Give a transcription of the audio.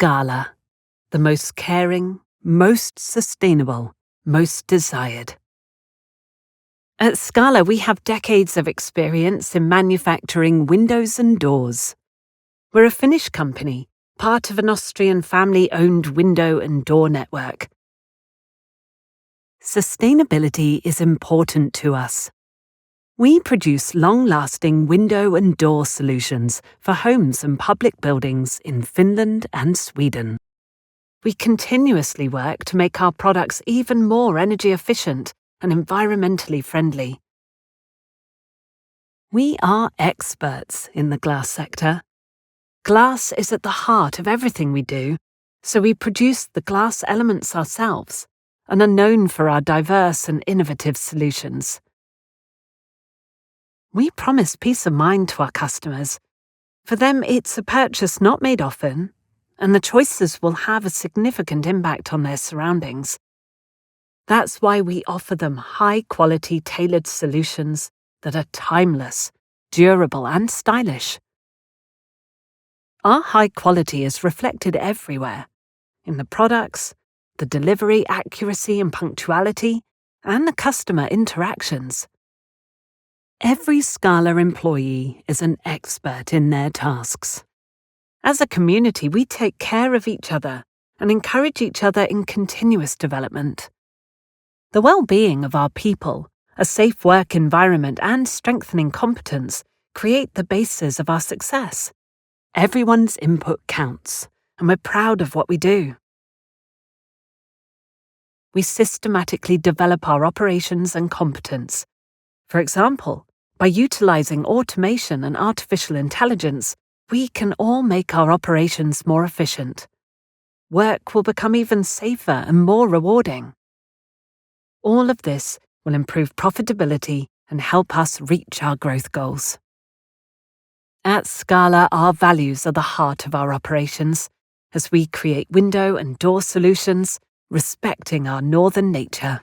Skaala, the most caring, most sustainable, most desired. At Skaala, we have decades of experience in manufacturing windows and doors. We're a Finnish company, part of an Austrian family-owned window and door network. Sustainability is important to us. We produce long-lasting window and door solutions for homes and public buildings in Finland and Sweden. We continuously work to make our products even more energy efficient and environmentally friendly. We are experts in the glass sector. Glass is at the heart of everything we do, so we produce the glass elements ourselves and are known for our diverse and innovative solutions. We promise peace of mind to our customers. For them, it's a purchase not made often, and the choices will have a significant impact on their surroundings. That's why we offer them high-quality tailored solutions that are timeless, durable, and stylish. Our high quality is reflected everywhere, in the products, the delivery accuracy and punctuality, and the customer interactions. Every Skaala employee is an expert in their tasks. As a community, we take care of each other and encourage each other in continuous development. The well-being of our people, a safe work environment, and strengthening competence create the basis of our success. Everyone's input counts, and we're proud of what we do. We systematically develop our operations and competence. For example, by utilizing automation and artificial intelligence, we can all make our operations more efficient. Work will become even safer and more rewarding. All of this will improve profitability and help us reach our growth goals. At Skaala, our values are the heart of our operations as we create window and door solutions, respecting our northern nature.